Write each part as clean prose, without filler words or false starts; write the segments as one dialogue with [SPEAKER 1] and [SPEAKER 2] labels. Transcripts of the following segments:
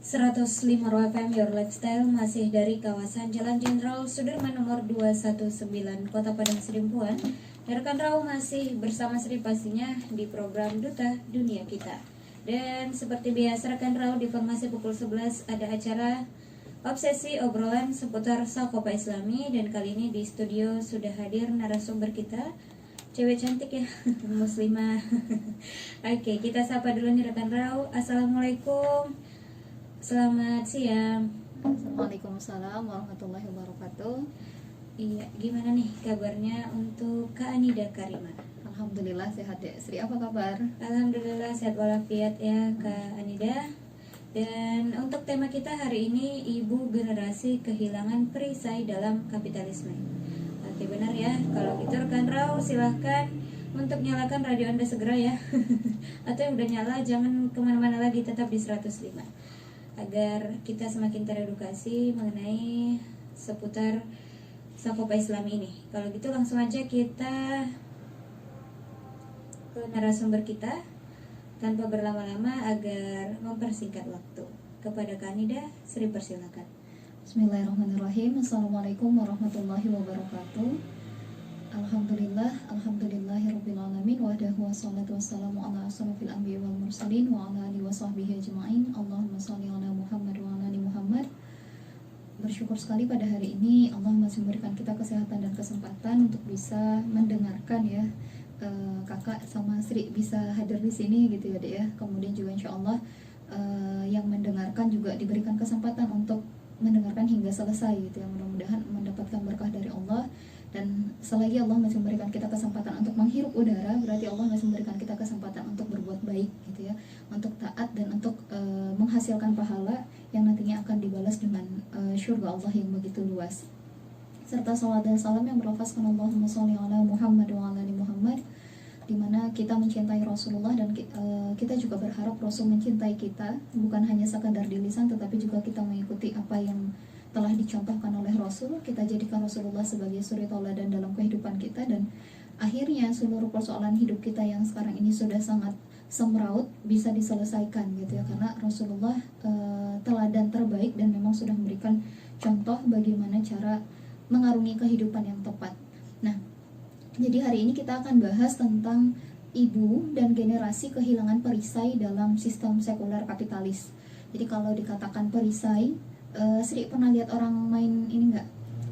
[SPEAKER 1] 105 Raw FM Your Lifestyle masih dari kawasan Jalan Jenderal Sudirman nomor 219 Kota Padang Sidimpuan. Rekan Raw masih bersama Sri pastinya di program Duta Dunia Kita. Dan seperti biasa rekan Raw di formasi pukul 11 ada acara obsesi obrolan seputar Sakopa Islami, dan kali ini di studio sudah hadir narasumber kita, cewek cantik ya, muslimah. Oke, kita sapa dulu nih rekan Raw. Assalamualaikum. Selamat siang.
[SPEAKER 2] Waalaikumsalam warahmatullahi wabarakatuh.
[SPEAKER 1] Iya, gimana nih kabarnya untuk Kak Anida Karima?
[SPEAKER 2] Alhamdulillah sehat ya. Sri, apa kabar?
[SPEAKER 1] Alhamdulillah sehat walafiat ya Kak Anida. Dan untuk tema kita hari ini, ibu generasi kehilangan perisai dalam kapitalisme. Oke, benar ya. Kalau gitu rekan Raw silahkan untuk nyalakan radio Anda segera ya. Atau yang udah nyala jangan kemana-mana lagi, tetap di 105 agar kita semakin teredukasi mengenai seputar Sakopa Islam ini. Kalau gitu langsung aja kita ke narasumber kita tanpa berlama-lama agar mempersingkat waktu. Kepada Kanida, Sri persilakan.
[SPEAKER 2] Bismillahirrahmanirrahim. Assalamualaikum warahmatullahi wabarakatuh. Alhamdulillahirabbil alamin wa wassalatu wassalamu ala asrofil anbiya'i wal mursalin wa ala alihi washabbihi ajma'in. Allahumma shalli ala Muhammad wa ala ali Muhammad. Bersyukur sekali pada hari ini Allah masih memberikan kita kesehatan dan kesempatan untuk bisa mendengarkan ya, kakak sama Sri bisa hadir di sini gitu ya Dek ya. Kemudian juga insya Allah yang mendengarkan juga diberikan kesempatan untuk mendengarkan hingga selesai gitu ya. Mudah-mudahan mendapatkan berkah dari Allah. Dan selagi Allah masih memberikan kita kesempatan untuk menghirup udara, berarti Allah masih memberikan kita kesempatan untuk berbuat baik gitu ya, untuk taat dan untuk menghasilkan pahala yang nantinya akan dibalas dengan syurga Allah yang begitu luas. Serta salawat dan salam yang berlafazkan Allahumma sholli ala Muhammad wa ala ali Muhammad, dimana kita mencintai Rasulullah dan kita juga berharap Rasul mencintai kita, bukan hanya sekadar di lisan tetapi juga kita mengikuti apa yang telah dicontohkan oleh Rasul. Kita jadikan Rasulullah sebagai suri tauladan dalam kehidupan kita, dan akhirnya seluruh persoalan hidup kita yang sekarang ini sudah sangat semraut bisa diselesaikan gitu ya, karena Rasulullah teladan terbaik dan memang sudah memberikan contoh bagaimana cara mengarungi kehidupan yang tepat. Nah, jadi hari ini kita akan bahas tentang ibu dan generasi kehilangan perisai dalam sistem sekuler kapitalis. Jadi kalau dikatakan perisai, Sri pernah lihat orang main ini nggak?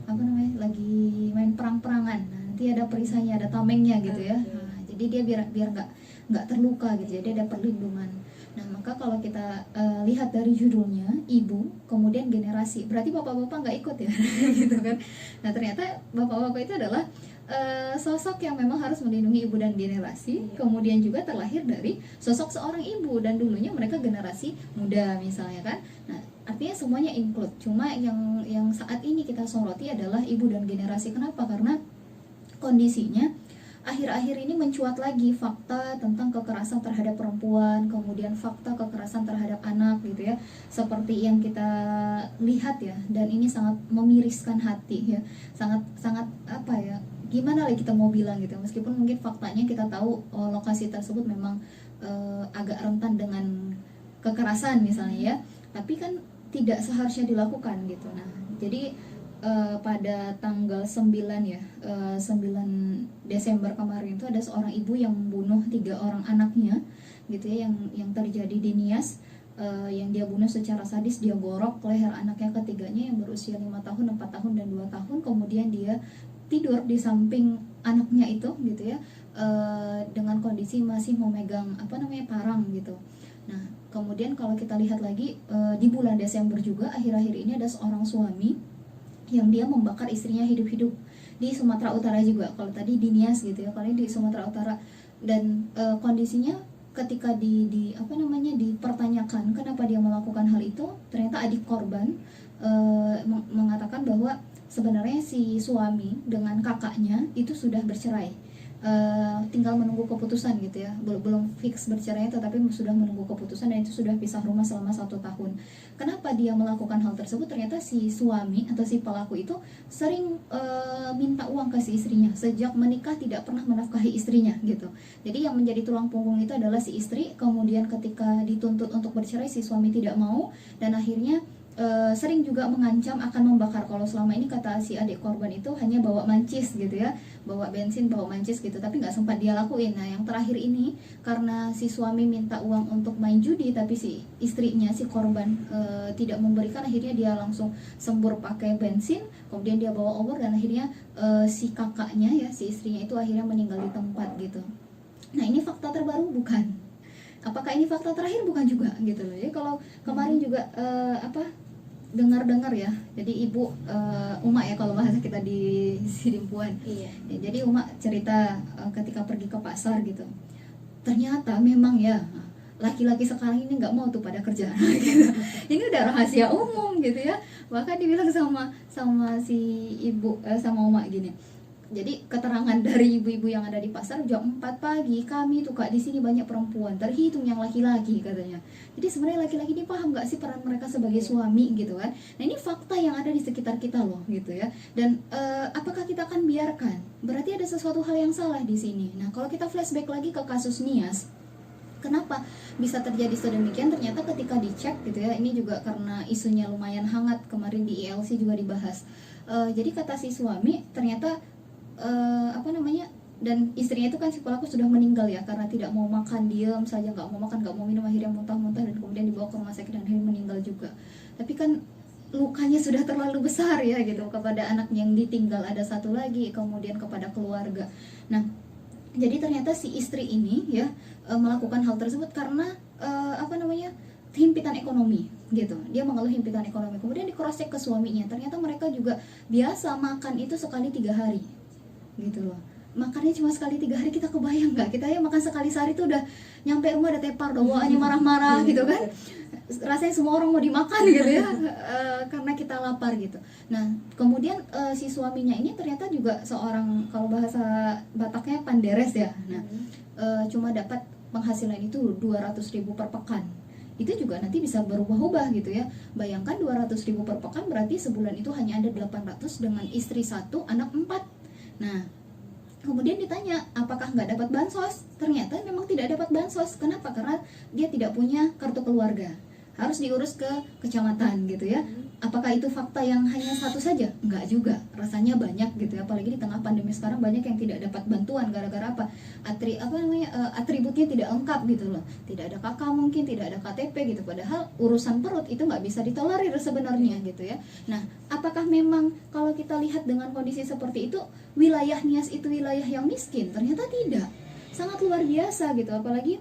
[SPEAKER 2] Apa namanya? Lagi main perang-perangan. Nah, nanti ada perisainya, ada tamengnya gitu ya. Nah, jadi dia biar nggak terluka gitu. Jadi ada perlindungan. Nah, maka kalau kita lihat dari judulnya ibu, kemudian generasi, berarti bapak-bapak nggak ikut ya, gitu kan? Nah, ternyata bapak-bapak itu adalah sosok yang memang harus melindungi ibu dan generasi. Kemudian juga terlahir dari sosok seorang ibu, dan dulunya mereka generasi muda misalnya kan. Nah, artinya semuanya include. Cuma yang saat ini kita soroti adalah ibu dan generasi. Kenapa? Karena kondisinya akhir-akhir ini mencuat lagi fakta tentang kekerasan terhadap perempuan, kemudian fakta kekerasan terhadap anak gitu ya, seperti yang kita lihat ya, dan ini sangat memiriskan hati ya, sangat apa ya, gimana lagi kita mau bilang gitu, meskipun mungkin faktanya kita tahu lokasi tersebut memang agak rentan dengan kekerasan misalnya ya, tapi kan tidak seharusnya dilakukan gitu. Nah, jadi pada tanggal 9 ya, 9 Desember kemarin itu ada seorang ibu yang membunuh 3 orang anaknya gitu ya, yang terjadi di Nias, yang dia bunuh secara sadis. Dia gorok leher anaknya ketiganya yang berusia 5 tahun, 4 tahun, dan 2 tahun. Kemudian dia tidur di samping anaknya itu gitu ya, dengan kondisi masih memegang apa namanya, parang gitu. Nah, kemudian kalau kita lihat lagi di bulan Desember juga akhir-akhir ini ada seorang suami yang dia membakar istrinya hidup-hidup di Sumatera Utara juga. Kalau tadi di Nias gitu ya, kalau ini di Sumatera Utara. Dan kondisinya ketika dipertanyakan kenapa dia melakukan hal itu, ternyata adik korban mengatakan bahwa sebenarnya si suami dengan kakaknya itu sudah bercerai, tinggal menunggu keputusan gitu ya, belum fix bercerainya tetapi sudah menunggu keputusan, dan itu sudah pisah rumah selama 1 tahun. Kenapa ketika dia melakukan hal tersebut ternyata si suami atau si pelaku itu sering minta uang ke si istrinya. Sejak menikah tidak pernah menafkahi istrinya gitu. Jadi yang menjadi tulang punggung itu adalah si istri. Kemudian ketika dituntut untuk bercerai si suami tidak mau, dan akhirnya sering juga mengancam akan membakar. Kalau selama ini kata si adik korban itu hanya bawa mancis gitu ya, bawa bensin, bawa mancis gitu, tapi nggak sempat dia lakuin. Nah yang terakhir ini karena si suami minta uang untuk main judi, tapi si istrinya, si korban tidak memberikan, akhirnya dia langsung sembur pakai bensin, kemudian dia bawa obor, dan akhirnya si kakaknya ya, si istrinya itu akhirnya meninggal di tempat gitu. Nah ini fakta terbaru bukan? Apakah ini fakta terakhir? Bukan juga gitu loh. Jadi kalau kemarin juga dengar-dengar ya, jadi ibu Uma ya kalau bahasa kita di Sidimpuan.
[SPEAKER 1] Iya.
[SPEAKER 2] Ya, jadi Uma cerita ketika pergi ke pasar gitu, ternyata memang ya laki-laki sekarang ini nggak mau tuh pada kerja gitu. Ini udah rahasia umum gitu ya. Bahkan dibilang sama si ibu sama Uma gini. Jadi keterangan dari ibu-ibu yang ada di pasar, jam 4 pagi kami tuh Kak di sini banyak perempuan, terhitung yang laki-laki katanya. Jadi sebenarnya laki-laki ini paham nggak sih peran mereka sebagai suami gitu kan? Nah ini fakta yang ada di sekitar kita loh gitu ya. Dan apakah kita akan biarkan? Berarti ada sesuatu hal yang salah di sini. Nah kalau kita flashback lagi ke kasus Nias, kenapa bisa terjadi sedemikian? Ternyata ketika dicek gitu ya, ini juga karena isunya lumayan hangat kemarin di ILC juga dibahas. Jadi kata si suami ternyata dan istrinya itu kan si pelaku sudah meninggal ya karena tidak mau makan, diam saja, nggak mau makan, nggak mau minum, akhirnya muntah-muntah dan kemudian dibawa ke rumah sakit dan akhirnya meninggal juga. Tapi kan lukanya sudah terlalu besar ya gitu, kepada anak yang ditinggal ada satu lagi, kemudian kepada keluarga. Nah jadi ternyata si istri ini ya melakukan hal tersebut karena himpitan ekonomi gitu. Dia mengeluh himpitan ekonomi. Kemudian di cross check ke suaminya, ternyata mereka juga biasa makan itu sekali 3 hari gitu loh. Makannya cuma sekali 3 hari, kita kebayang nggak? Kita ya makan sekali sehari tuh udah nyampe rumah udah tepar, udah bawaannya marah-marah gitu kan. Rasanya semua orang mau dimakan gitu ya, karena kita lapar gitu. Nah kemudian si suaminya ini ternyata juga seorang, kalau bahasa Bataknya panderes ya. Nah cuma dapat penghasilan itu 200.000 per pekan. Itu juga nanti bisa berubah-ubah gitu ya. Bayangkan 200.000 per pekan berarti sebulan itu hanya ada 800 dengan istri 1, anak 4. Nah kemudian ditanya apakah nggak dapat bansos, ternyata memang tidak dapat bansos. Kenapa? Karena dia tidak punya kartu keluarga, harus diurus ke kecamatan gitu ya. Apakah itu fakta yang hanya satu saja? Enggak juga, rasanya banyak gitu ya. Apalagi di tengah pandemi sekarang banyak yang tidak dapat bantuan gara-gara apa? Atributnya tidak lengkap gitu loh. Tidak ada KK mungkin, tidak ada KTP gitu. Padahal urusan perut itu nggak bisa ditolerir sebenarnya gitu ya. Nah, apakah memang kalau kita lihat dengan kondisi seperti itu, wilayah Nias itu wilayah yang miskin? Ternyata tidak. Sangat luar biasa gitu. Apalagi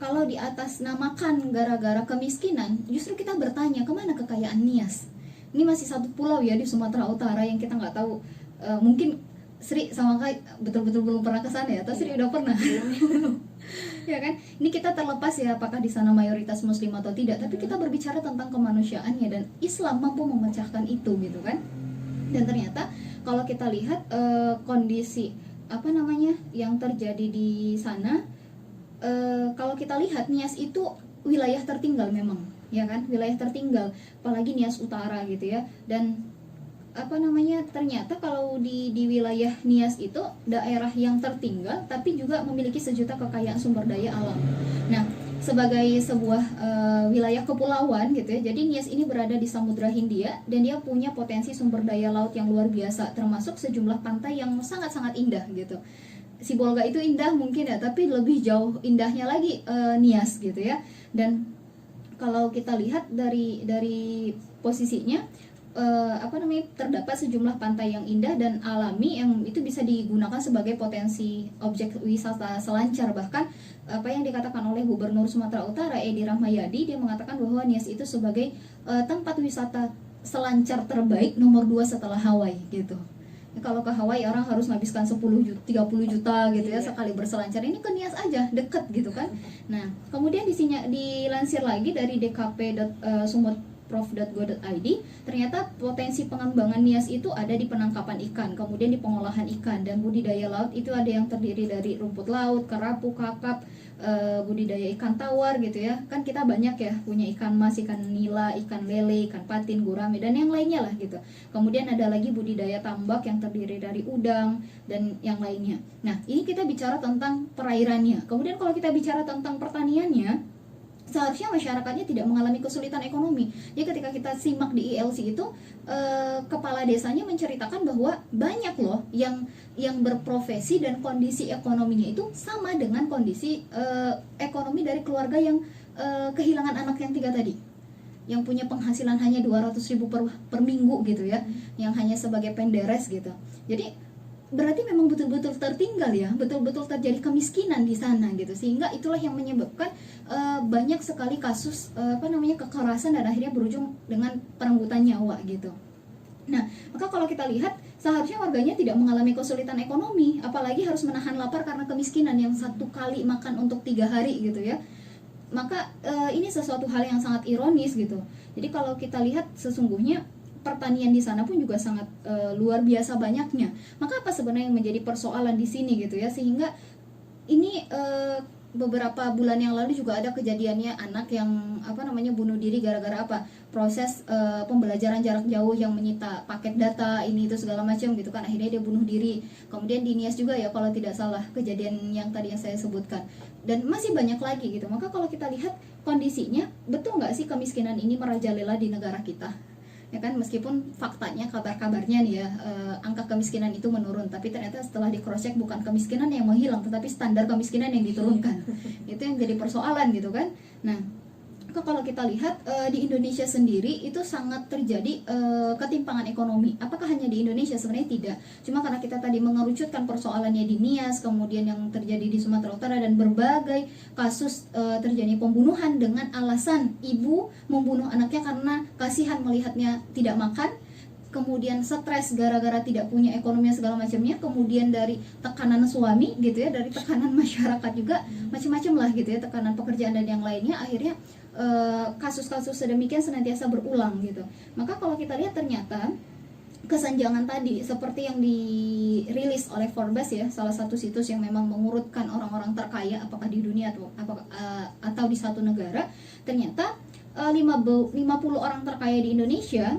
[SPEAKER 2] kalau di atas namakan gara-gara kemiskinan, justru kita bertanya kemana kekayaan Nias. Ini masih satu pulau ya di Sumatera Utara yang kita nggak tahu. Mungkin Sri sama Kak betul-betul belum pernah ke sana ya, atau Sri udah pernah? Ya kan? Ini kita terlepas ya apakah di sana mayoritas muslim atau tidak, tapi kita berbicara tentang kemanusiaannya dan Islam mampu memecahkan itu gitu kan. Dan ternyata kalau kita lihat kondisi yang terjadi di sana, kalau kita lihat Nias itu wilayah tertinggal memang, ya kan, wilayah tertinggal, apalagi Nias Utara gitu ya. Dan ternyata kalau di wilayah Nias itu daerah yang tertinggal, tapi juga memiliki sejuta kekayaan sumber daya alam. Nah, sebagai sebuah wilayah kepulauan gitu ya, jadi Nias ini berada di Samudra Hindia dan dia punya potensi sumber daya laut yang luar biasa, termasuk sejumlah pantai yang sangat-sangat indah gitu. Sibolga itu indah mungkin ya, tapi lebih jauh indahnya lagi Nias gitu ya. Dan kalau kita lihat dari posisinya terdapat sejumlah pantai yang indah dan alami yang itu bisa digunakan sebagai potensi objek wisata selancar. Bahkan apa yang dikatakan oleh Gubernur Sumatera Utara Edi Rahmayadi, dia mengatakan bahwa Nias itu sebagai tempat wisata selancar terbaik nomor 2 setelah Hawaii gitu. Kalau ke Hawaii orang harus menghabiskan 30 juta gitu ya sekali berselancar. Ini ke Nias aja deket gitu kan. Nah kemudian dilansir lagi dari DKP prof.go.id, ternyata potensi pengembangan Nias itu ada di penangkapan ikan, kemudian di pengolahan ikan, dan budidaya laut itu ada yang terdiri dari rumput laut, kerapu, kakap, budidaya ikan tawar gitu ya. Kan kita banyak ya punya ikan mas, ikan nila, ikan lele, ikan patin, gurame, dan yang lainnya lah gitu. Kemudian ada lagi budidaya tambak yang terdiri dari udang dan yang lainnya. Nah, ini kita bicara tentang perairannya. Kemudian kalau kita bicara tentang pertaniannya, seharusnya masyarakatnya tidak mengalami kesulitan ekonomi. Jadi ketika kita simak di ILC itu, kepala desanya menceritakan bahwa banyak loh yang berprofesi dan kondisi ekonominya itu sama dengan kondisi ekonomi dari keluarga yang kehilangan anak yang 3 tadi, yang punya penghasilan hanya 200.000 per minggu gitu ya, yang hanya sebagai penderes gitu. Jadi berarti memang betul-betul tertinggal ya, betul-betul terjadi kemiskinan di sana gitu, sehingga itulah yang menyebabkan banyak sekali kasus kekerasan dan akhirnya berujung dengan perenggutan nyawa gitu. Nah, maka kalau kita lihat seharusnya warganya tidak mengalami kesulitan ekonomi, apalagi harus menahan lapar karena kemiskinan yang 1 kali makan untuk 3 hari gitu ya. Maka ini sesuatu hal yang sangat ironis gitu. Jadi kalau kita lihat sesungguhnya pertanian di sana pun juga sangat luar biasa banyaknya. Maka apa sebenarnya yang menjadi persoalan di sini gitu ya, sehingga ini beberapa bulan yang lalu juga ada kejadiannya anak yang bunuh diri gara-gara apa? Proses pembelajaran jarak jauh yang menyita paket data ini itu segala macam gitu kan, akhirnya dia bunuh diri. Kemudian di Nias juga ya kalau tidak salah, kejadian yang tadi yang saya sebutkan, dan masih banyak lagi gitu. Maka kalau kita lihat kondisinya, betul nggak sih kemiskinan ini merajalela di negara kita? Ya kan, meskipun faktanya kabar-kabarnya nih ya, angka kemiskinan itu menurun, tapi ternyata setelah di cross check bukan kemiskinan yang menghilang, tetapi standar kemiskinan yang diturunkan. Itu yang jadi persoalan gitu kan. Nah, kalau kita lihat di Indonesia sendiri itu sangat terjadi ketimpangan ekonomi. Apakah hanya di Indonesia? Sebenarnya tidak. Cuma karena kita tadi mengerucutkan persoalannya di Nias, kemudian yang terjadi di Sumatera Utara, dan berbagai kasus terjadi pembunuhan dengan alasan ibu membunuh anaknya karena kasihan melihatnya tidak makan, kemudian stres gara-gara tidak punya ekonomi segala macamnya, kemudian dari tekanan suami gitu ya, dari tekanan masyarakat juga, macam-macam lah gitu ya, tekanan pekerjaan dan yang lainnya, akhirnya kasus-kasus sedemikian senantiasa berulang gitu. Maka kalau kita lihat ternyata kesenjangan tadi seperti yang dirilis oleh Forbes ya, salah satu situs yang memang mengurutkan orang-orang terkaya apakah di dunia atau di satu negara, ternyata 50 orang terkaya di Indonesia,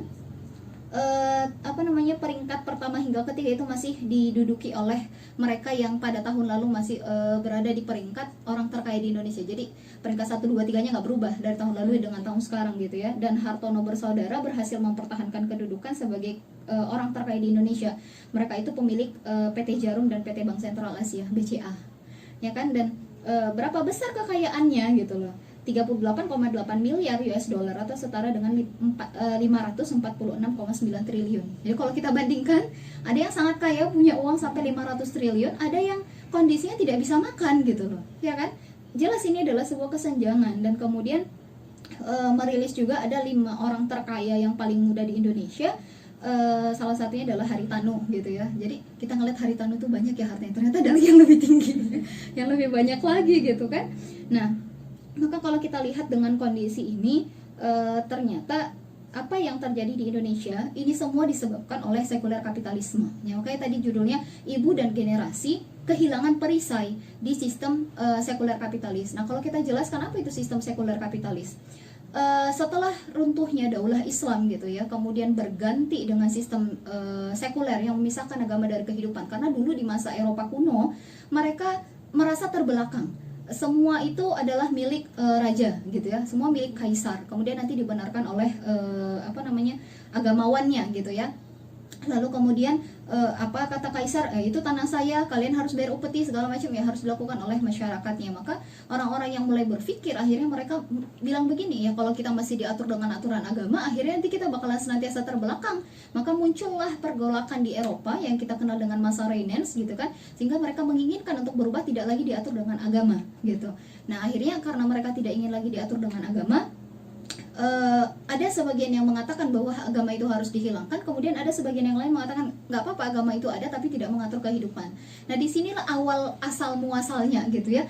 [SPEAKER 2] peringkat pertama hingga ketiga itu masih diduduki oleh mereka yang pada tahun lalu masih berada di peringkat orang terkaya di Indonesia. Jadi peringkat 1, 2, 3-nya nggak berubah dari tahun lalu dengan tahun sekarang gitu ya. Dan Hartono bersaudara berhasil mempertahankan kedudukan sebagai orang terkaya di Indonesia. Mereka itu pemilik PT Jarum dan PT Bank Sentral Asia (BCA), ya kan. Dan berapa besar kekayaannya gitu loh, 38,8 miliar US dollar atau setara dengan 546,9 triliun. Jadi kalau kita bandingkan, ada yang sangat kaya punya uang sampai 500 triliun, ada yang kondisinya tidak bisa makan gitu loh, ya kan? Jelas ini adalah sebuah kesenjangan. Dan kemudian merilis juga ada 5 orang terkaya yang paling muda di Indonesia. Salah satunya adalah Haritanu gitu ya. Jadi kita ngeliat Haritanu tuh banyak ya hartanya, ternyata ada yang lebih tinggi, yang lebih banyak lagi gitu kan. Nah, maka kalau kita lihat dengan kondisi ini, ternyata apa yang terjadi di Indonesia ini semua disebabkan oleh sekuler kapitalisme. Ya, makanya tadi judulnya Ibu dan Generasi Kehilangan Perisai di Sistem Sekuler Kapitalis. Nah, kalau kita jelaskan apa itu sistem sekuler kapitalis, setelah runtuhnya daulah Islam gitu ya, kemudian berganti dengan sistem sekuler yang memisahkan agama dari kehidupan. Karena dulu di masa Eropa kuno mereka merasa terbelakang. Semua itu adalah milik raja gitu ya, semua milik kaisar. Kemudian nanti dibenarkan oleh agamawannya gitu ya. Lalu kemudian apa kata kaisar, itu tanah saya, kalian harus bayar upeti segala macam ya, harus dilakukan oleh masyarakatnya. Maka orang-orang yang mulai berpikir, akhirnya mereka bilang begini ya, kalau kita masih diatur dengan aturan agama, akhirnya nanti kita bakalan senantiasa terbelakang. Maka muncullah pergolakan di Eropa yang kita kenal dengan masa Renaissance gitu kan, sehingga mereka menginginkan untuk berubah, tidak lagi diatur dengan agama gitu. Nah, akhirnya karena mereka tidak ingin lagi diatur dengan agama, ada sebagian yang mengatakan bahwa agama itu harus dihilangkan, kemudian ada sebagian yang lain mengatakan nggak apa-apa agama itu ada tapi tidak mengatur kehidupan. Nah, disinilah awal asal muasalnya gitu ya,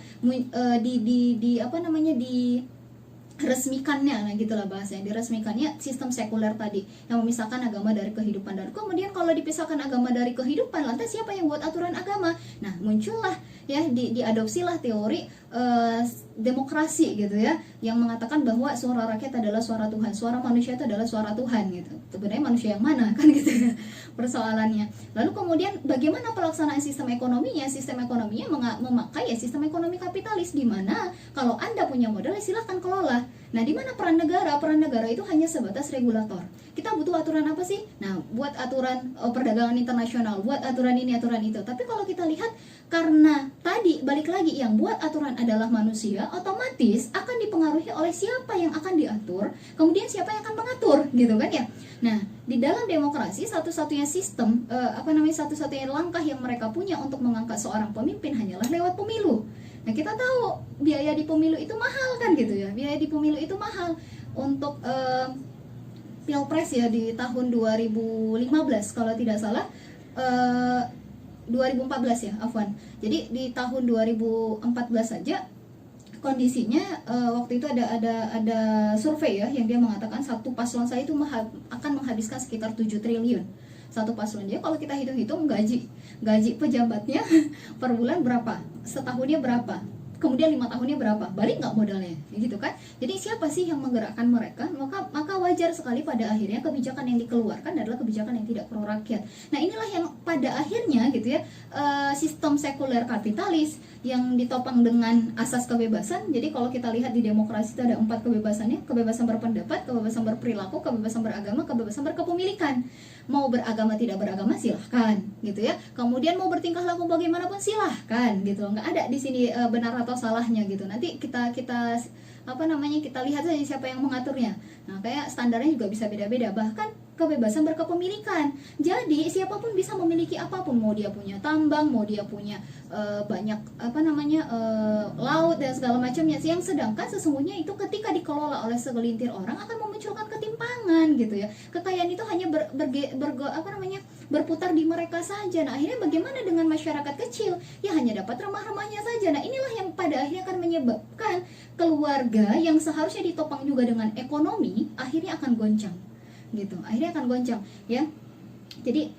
[SPEAKER 2] resmikannya, nah gitulah bahasanya, diresmikannya sistem sekuler tadi yang memisahkan agama dari kehidupan. Dan kemudian kalau dipisahkan agama dari kehidupan, lantas siapa yang buat aturan agama? Nah muncullah ya, diadopsilah teori demokrasi gitu ya, yang mengatakan bahwa suara rakyat adalah suara Tuhan, suara manusia itu adalah suara Tuhan gitu. Sebenarnya manusia yang mana kan gitu ya persoalannya. Lalu kemudian bagaimana pelaksanaan sistem ekonominya? Sistem ekonominya memakai ya sistem ekonomi kapitalis, di mana kalau Anda punya modal ya silahkan kelola. Nah, di mana peran negara? Peran negara itu hanya sebatas regulator. Kita butuh aturan apa sih? Nah, buat aturan perdagangan internasional, buat aturan ini, aturan itu. Tapi kalau kita lihat, karena tadi balik lagi yang buat aturan adalah manusia, otomatis akan dipengaruhi oleh siapa yang akan diatur, kemudian siapa yang akan mengatur, gitu kan ya. Nah, di dalam demokrasi satu-satunya sistem satu-satunya langkah yang mereka punya untuk mengangkat seorang pemimpin hanyalah lewat pemilu. Nah, kita tahu biaya di pemilu itu mahal kan gitu ya. Biaya di pemilu itu mahal. Untuk Pilpres ya di tahun 2015 kalau tidak salah, 2014 ya, afwan. Jadi di tahun 2014 saja kondisinya waktu itu ada survei ya yang dia mengatakan satu paslon saya itu akan menghabiskan sekitar 7 triliun satu paslon. Jadi kalau kita hitung-hitung gaji pejabatnya per bulan berapa, setahunnya berapa, kemudian 5 tahunnya berapa, balik nggak modalnya, gitu kan? Jadi siapa sih yang menggerakkan mereka? Maka wajar sekali pada akhirnya kebijakan yang dikeluarkan adalah kebijakan yang tidak pro rakyat. Nah inilah yang pada akhirnya gitu ya, sistem sekuler kapitalis yang ditopang dengan asas kebebasan. Jadi kalau kita lihat di demokrasi itu ada 4 kebebasannya: kebebasan berpendapat, kebebasan berperilaku, kebebasan beragama, kebebasan berkepemilikan. Mau beragama tidak beragama silahkan gitu ya, kemudian mau bertingkah laku bagaimanapun silahkan gitu, nggak ada di sini benar atau salahnya gitu. Nanti kita lihat saja siapa yang mengaturnya. Nah kayak standarnya juga bisa beda-beda, bahkan kebebasan berkepemilikan. Jadi siapapun bisa memiliki apapun, mau dia punya tambang, mau dia punya banyak laut dan segala macamnya. Yang sedangkan sesungguhnya itu ketika dikelola oleh segelintir orang akan memunculkan ketimpangan gitu ya. Kekayaan itu hanya berputar di mereka saja. Nah akhirnya bagaimana dengan masyarakat kecil? Ya hanya dapat remah-remahnya saja. Nah inilah yang pada akhirnya akan menyebabkan keluarga yang seharusnya ditopang juga dengan ekonomi akhirnya akan goncang gitu, akhirnya akan goncang ya. Jadi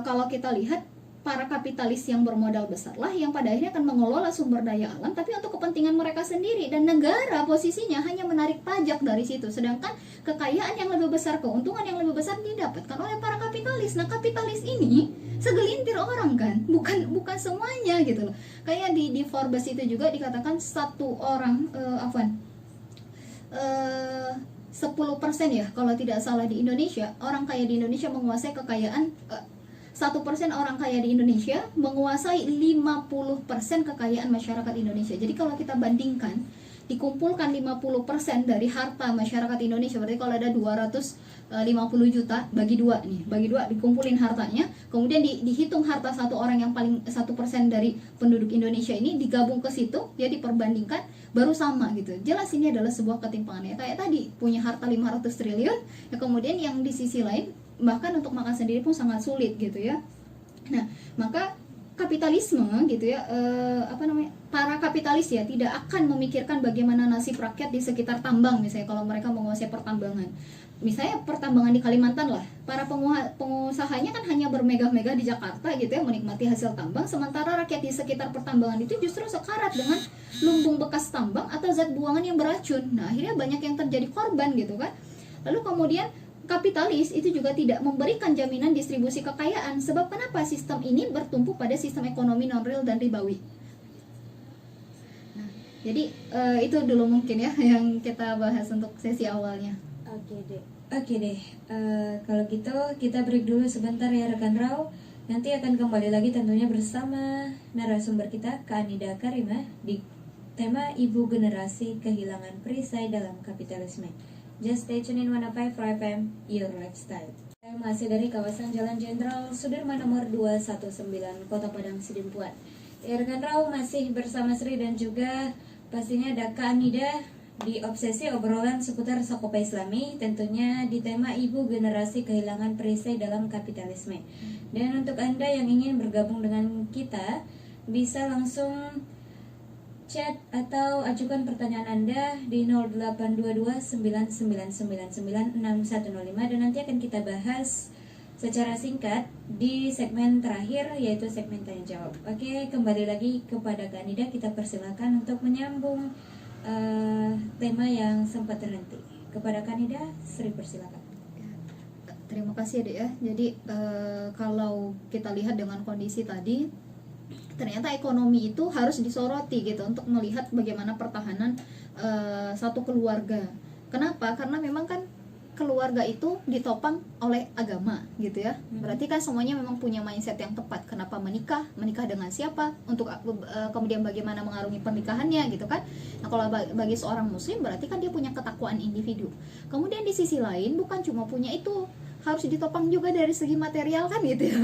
[SPEAKER 2] kalau kita lihat, para kapitalis yang bermodal besar lah yang pada akhirnya akan mengelola sumber daya alam, tapi untuk kepentingan mereka sendiri, dan negara posisinya hanya menarik pajak dari situ, sedangkan kekayaan yang lebih besar, keuntungan yang lebih besar didapatkan oleh para kapitalis. Nah kapitalis ini segelintir orang kan, bukan semuanya gitu loh. Kayak di Forbes itu juga dikatakan satu orang 10% ya kalau tidak salah di Indonesia, orang kaya di Indonesia menguasai kekayaan 1% orang kaya di Indonesia menguasai 50% kekayaan masyarakat Indonesia. Jadi kalau kita bandingkan, dikumpulkan 50% dari harta masyarakat Indonesia, berarti kalau ada 250 juta bagi dua dikumpulin hartanya, kemudian dihitung harta satu orang yang paling 1% dari penduduk Indonesia ini digabung ke situ, ya diperbandingkan baru sama gitu. Jelas ini adalah sebuah ketimpangan ya. Kayak tadi punya harta 500 triliun ya, kemudian yang di sisi lain bahkan untuk makan sendiri pun sangat sulit gitu ya. Nah maka kapitalisme gitu ya, para kapitalis ya tidak akan memikirkan bagaimana nasib rakyat di sekitar tambang. Misalnya kalau mereka menguasai pertambangan, misalnya pertambangan di Kalimantan lah, para pengusahanya kan hanya bermegah-megah di Jakarta gitu ya, menikmati hasil tambang, sementara rakyat di sekitar pertambangan itu justru sekarat dengan lumbung bekas tambang atau zat buangan yang beracun. Nah akhirnya banyak yang terjadi korban gitu kan. Lalu kemudian kapitalis itu juga tidak memberikan jaminan distribusi kekayaan. Sebab kenapa? Sistem ini bertumpu pada sistem ekonomi non-real dan ribawi. Nah, jadi itu dulu mungkin ya yang kita bahas untuk sesi awalnya.
[SPEAKER 1] Oke deh. Kalau gitu kita break dulu sebentar ya rekan Rau. Nanti akan kembali lagi tentunya bersama narasumber kita Kak Anida Karimah di tema Ibu Generasi Kehilangan Perisai dalam Kapitalisme. Just stay tune in 105 FM, Your Lifestyle. Saya masih dari kawasan Jalan Jenderal Sudirman nomor 219, Kota Padang Sidimpuan. Ya, rekan Rau masih bersama Sri dan juga pastinya ada Kak Anida di obsesi obrolan seputar Sakopa Islami, tentunya di tema Ibu Generasi Kehilangan Perisai dalam Kapitalisme. Dan untuk Anda yang ingin bergabung dengan kita, bisa langsung chat atau ajukan pertanyaan Anda di 082299996105 dan nanti akan kita bahas secara singkat di segmen terakhir, yaitu segmen tanya jawab. Oke, kembali lagi kepada Kak Nida, kita persilakan untuk menyambung tema yang sempat terhenti. Kepada Kak Nida, Sri persilakan.
[SPEAKER 2] Terima kasih Dek ya. Jadi kalau kita lihat dengan kondisi tadi, ternyata ekonomi itu harus disoroti gitu untuk melihat bagaimana pertahanan satu keluarga. Kenapa? Karena memang kan keluarga itu ditopang oleh agama gitu ya. Berarti kan semuanya memang punya mindset yang tepat. Kenapa menikah dengan siapa, untuk kemudian bagaimana mengarungi pernikahannya gitu kan. Nah kalau bagi seorang muslim berarti kan dia punya ketakwaan individu. Kemudian di sisi lain bukan cuma punya itu, harus ditopang juga dari segi material kan gitu ya,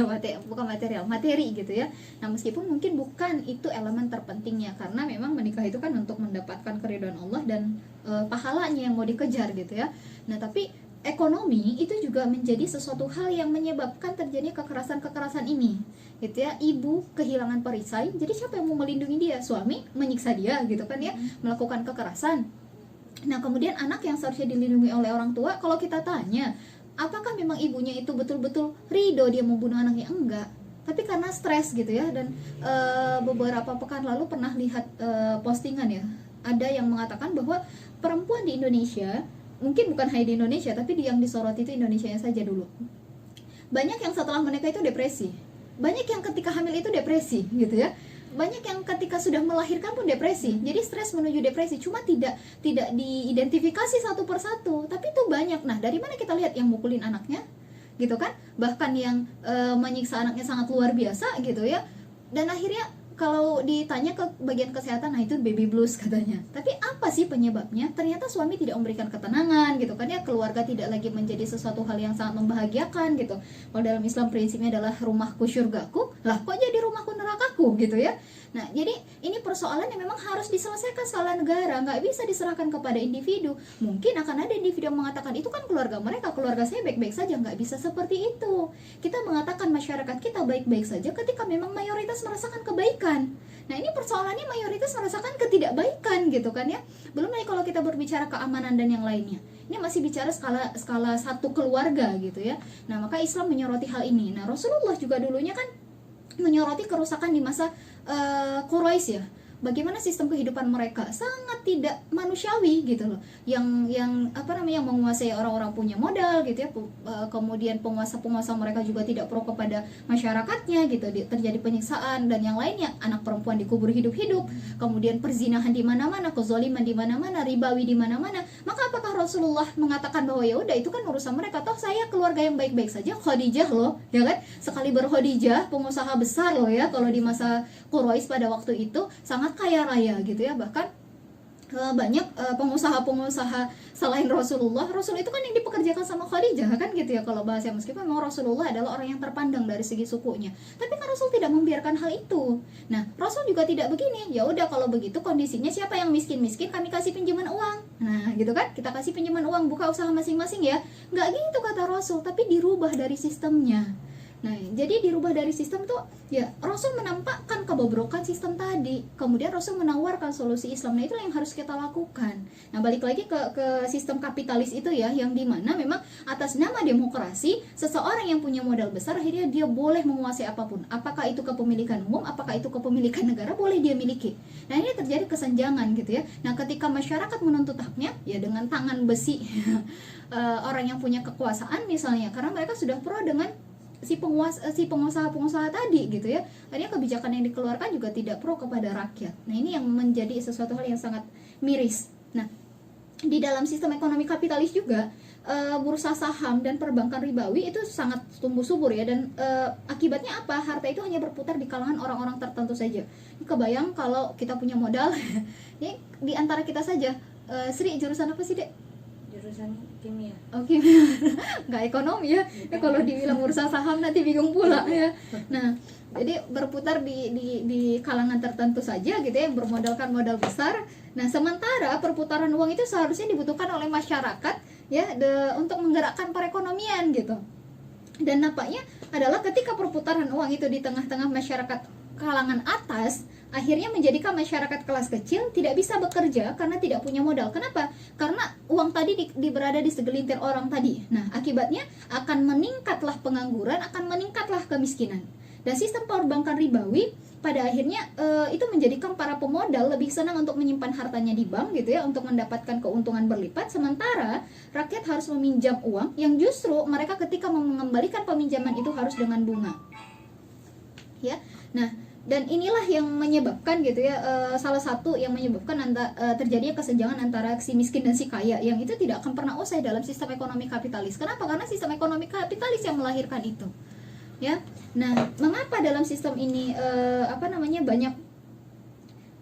[SPEAKER 2] bukan material, materi gitu ya. Nah meskipun mungkin bukan itu elemen terpentingnya, karena memang menikah itu kan untuk mendapatkan keridhaan Allah dan pahalanya yang mau dikejar gitu ya. Nah tapi ekonomi itu juga menjadi sesuatu hal yang menyebabkan terjadinya kekerasan ini gitu ya. Ibu kehilangan perisai, jadi siapa yang mau melindungi dia? Suami menyiksa dia gitu kan ya, melakukan kekerasan. Nah kemudian anak yang seharusnya dilindungi oleh orang tua, kalau kita tanya apakah memang ibunya itu betul-betul ridho dia membunuh anaknya? Enggak, tapi karena stres gitu ya. Dan beberapa pekan lalu pernah lihat postingan ya, ada yang mengatakan bahwa perempuan di Indonesia, mungkin bukan hanya di Indonesia, tapi yang disorot itu Indonesianya saja dulu, banyak yang setelah menikah itu depresi, banyak yang ketika hamil itu depresi gitu ya, banyak yang ketika sudah melahirkan pun depresi. Jadi stres menuju depresi, cuma tidak diidentifikasi satu persatu, tapi itu banyak. Nah dari mana kita lihat? Yang mukulin anaknya gitu kan, bahkan yang menyiksa anaknya sangat luar biasa gitu ya. Dan akhirnya kalau ditanya ke bagian kesehatan, nah itu baby blues katanya. Tapi apa sih penyebabnya? Ternyata suami tidak memberikan ketenangan gitu kan ya, keluarga tidak lagi menjadi sesuatu hal yang sangat membahagiakan gitu. Kalau dalam Islam prinsipnya adalah rumahku syurgaku, lah kok jadi rumahku nerakaku gitu ya. Nah jadi ini persoalan yang memang harus diselesaikan skala negara, nggak bisa diserahkan kepada individu. Mungkin akan ada individu yang mengatakan itu kan keluarga mereka, keluarga saya baik-baik saja. Nggak bisa seperti itu. Kita mengatakan masyarakat kita baik-baik saja ketika memang mayoritas merasakan kebaikan. Nah ini persoalannya mayoritas merasakan ketidakbaikan gitu kan ya. Belum lagi kalau kita berbicara keamanan dan yang lainnya. Ini masih bicara skala satu keluarga gitu ya. Nah maka Islam menyoroti hal ini. Nah Rasulullah juga dulunya kan menyoroti kerusakan di masa Quraisy ya. Bagaimana sistem kehidupan mereka sangat tidak manusiawi gitu loh, yang menguasai orang-orang punya modal gitu ya. Kemudian penguasa mereka juga tidak pro kepada masyarakatnya gitu, terjadi penyiksaan dan yang lainnya, anak perempuan dikubur hidup-hidup, kemudian perzinahan di mana-mana, kezaliman di mana-mana, ribawi di mana-mana. Maka apakah Rasulullah mengatakan bahwa ya udah itu kan urusan mereka, toh saya keluarga yang baik-baik saja? Khadijah loh ya kan, sekali berKhadijah pengusaha besar loh ya, kalau di masa Quraisy pada waktu itu sangat kaya raya gitu ya. Bahkan banyak pengusaha-pengusaha selain Rasul itu kan yang dipekerjakan sama Khadijah kan gitu ya, kalau bahasa. Meskipun memang Rasulullah adalah orang yang terpandang dari segi sukunya, tapi kan Rasul tidak membiarkan hal itu. Nah Rasul juga tidak begini, ya udah kalau begitu kondisinya siapa yang miskin kami kasih pinjaman uang. Nah gitu kan, kita kasih pinjaman uang, buka usaha masing-masing ya. Nggak gitu kata Rasul, tapi dirubah dari sistemnya. Nah, jadi dirubah dari sistem tuh ya, Rasul menampakkan kebobrokan sistem tadi, kemudian Rasul menawarkan solusi Islam. Nah, itulah yang harus kita lakukan. Nah, balik lagi ke sistem kapitalis itu ya, yang dimana memang atas nama demokrasi, seseorang yang punya modal besar akhirnya dia boleh menguasai apapun. Apakah itu kepemilikan umum, apakah itu kepemilikan negara, boleh dia miliki. Nah, ini terjadi kesenjangan gitu ya. Nah, ketika masyarakat menuntut haknya, ya dengan tangan besi orang yang punya kekuasaan misalnya, karena mereka sudah pro dengan si pengusaha tadi gitu ya. Akhirnya kebijakan yang dikeluarkan juga tidak pro kepada rakyat. Nah ini yang menjadi sesuatu hal yang sangat miris. Nah di dalam sistem ekonomi kapitalis juga bursa saham dan perbankan ribawi itu sangat tumbuh subur ya. Dan akibatnya apa? Harta itu hanya berputar di kalangan orang-orang tertentu saja. Ini kebayang kalau kita punya modal ini di antara kita saja. Sri jurusan apa sih Dek?
[SPEAKER 1] Jurusan kimia.
[SPEAKER 2] Oh kimia, nggak ekonomi ya. Kalau dibilang bursa saham nanti bingung pula ya. Nah, jadi berputar di kalangan tertentu saja gitu ya, bermodalkan modal besar. Nah, sementara perputaran uang itu seharusnya dibutuhkan oleh masyarakat ya, untuk menggerakkan perekonomian gitu. Dan nampaknya adalah ketika perputaran uang itu di tengah-tengah masyarakat kalangan atas, akhirnya menjadikan masyarakat kelas kecil tidak bisa bekerja karena tidak punya modal. Kenapa? Karena uang tadi berada di segelintir orang tadi. Nah, akibatnya akan meningkatlah pengangguran, akan meningkatlah kemiskinan. Dan sistem perbankan ribawi pada akhirnya itu menjadikan para pemodal lebih senang untuk menyimpan hartanya di bank gitu ya, untuk mendapatkan keuntungan berlipat, sementara rakyat harus meminjam uang yang justru mereka ketika mengembalikan peminjaman itu harus dengan bunga. Ya. Nah, dan inilah yang menyebabkan gitu ya, salah satu yang menyebabkan terjadinya kesenjangan antara si miskin dan si kaya, yang itu tidak akan pernah usai dalam sistem ekonomi kapitalis. Kenapa? Karena sistem ekonomi kapitalis yang melahirkan itu. Ya. Nah, mengapa dalam sistem ini banyak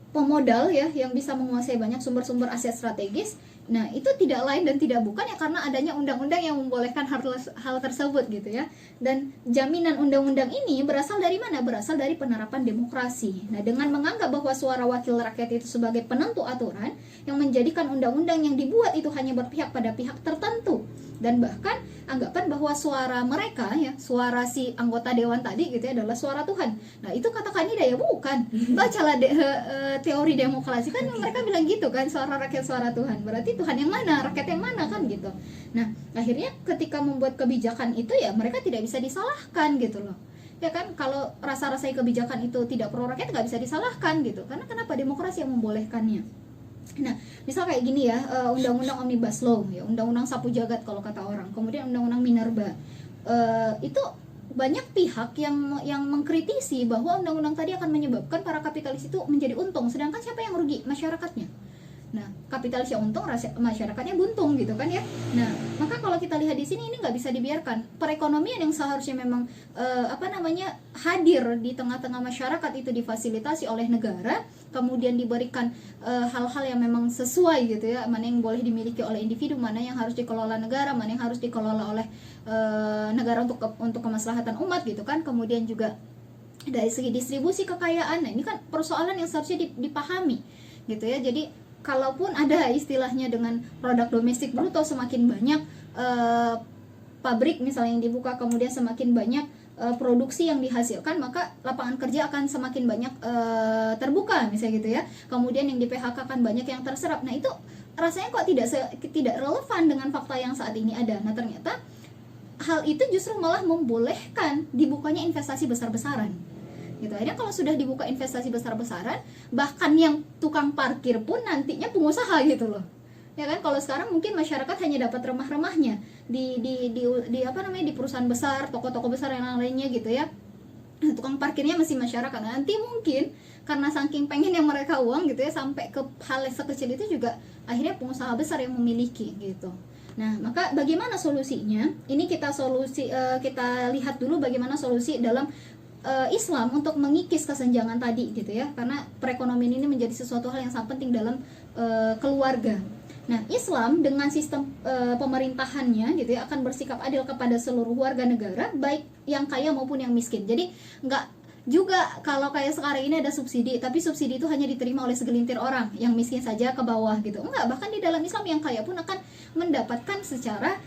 [SPEAKER 2] pemodal ya yang bisa menguasai banyak sumber-sumber aset strategis? Nah, itu tidak lain dan tidak bukan ya karena adanya undang-undang yang membolehkan hal tersebut gitu ya. Dan jaminan undang-undang ini berasal dari mana? Berasal dari penerapan demokrasi. Nah, dengan menganggap bahwa suara wakil rakyat itu sebagai penentu aturan, yang menjadikan undang-undang yang dibuat itu hanya berpihak pada pihak tertentu. Dan bahkan anggapan bahwa suara mereka ya, suara si anggota dewan tadi gitu ya adalah suara Tuhan. Nah, itu katakan ini ya bukan. Bacalah teori demokrasi kan mereka bilang gitu kan, suara rakyat suara Tuhan. Berarti Tuhan yang mana, rakyat yang mana kan gitu. Nah, akhirnya ketika membuat kebijakan itu ya mereka tidak bisa disalahkan gitu loh. Ya kan, kalau rasa-rasai kebijakan itu tidak pro rakyat nggak bisa disalahkan gitu. Karena kenapa? Demokrasi yang membolehkannya. Nah, misal kayak gini ya, undang-undang Omnibus Law ya, undang-undang sapu jagat kalau kata orang. Kemudian undang-undang Minerba. Itu banyak pihak yang mengkritisi bahwa undang-undang tadi akan menyebabkan para kapitalis itu menjadi untung, sedangkan siapa yang rugi? Masyarakatnya. Nah, kapitalis yang untung, masyarakatnya buntung gitu kan ya. Nah, maka kalau kita lihat di sini ini nggak bisa dibiarkan. Perekonomian yang seharusnya memang hadir di tengah-tengah masyarakat itu difasilitasi oleh negara, kemudian diberikan hal-hal yang memang sesuai gitu ya, mana yang boleh dimiliki oleh individu, mana yang harus dikelola negara, mana yang harus dikelola oleh negara untuk kemaslahatan umat gitu kan. Kemudian juga dari segi distribusi kekayaan. Nah, ini kan persoalan yang seharusnya dipahami gitu ya. Jadi kalaupun ada istilahnya dengan produk domestik bruto semakin banyak pabrik misalnya yang dibuka, kemudian semakin banyak produksi yang dihasilkan, maka lapangan kerja akan semakin banyak terbuka misalnya gitu ya. Kemudian yang di PHK kan banyak yang terserap. Nah, itu rasanya kok tidak relevan dengan fakta yang saat ini ada. Nah, ternyata hal itu justru malah membolehkan dibukanya investasi besar-besaran. Gitu. Akhirnya kalau sudah dibuka investasi besar-besaran, bahkan yang tukang parkir pun nantinya pengusaha gitu loh. Ya kan, kalau sekarang mungkin masyarakat hanya dapat remah-remahnya di perusahaan besar, toko-toko besar yang lainnya gitu ya. Tukang parkirnya masih masyarakat. Nanti mungkin karena saking pengen yang mereka uang gitu ya, sampai ke hal sekecil itu juga akhirnya pengusaha besar yang memiliki gitu. Nah, maka bagaimana solusinya? Ini kita lihat dulu bagaimana solusi dalam Islam untuk mengikis kesenjangan tadi gitu ya, karena perekonomian ini menjadi sesuatu hal yang sangat penting dalam keluarga. Nah, Islam dengan sistem pemerintahannya gitu ya akan bersikap adil kepada seluruh warga negara, baik yang kaya maupun yang miskin. Jadi nggak juga kalau kayak sekarang ini ada subsidi, tapi subsidi itu hanya diterima oleh segelintir orang, yang miskin saja ke bawah gitu. Enggak, bahkan di dalam Islam yang kaya pun akan mendapatkan secara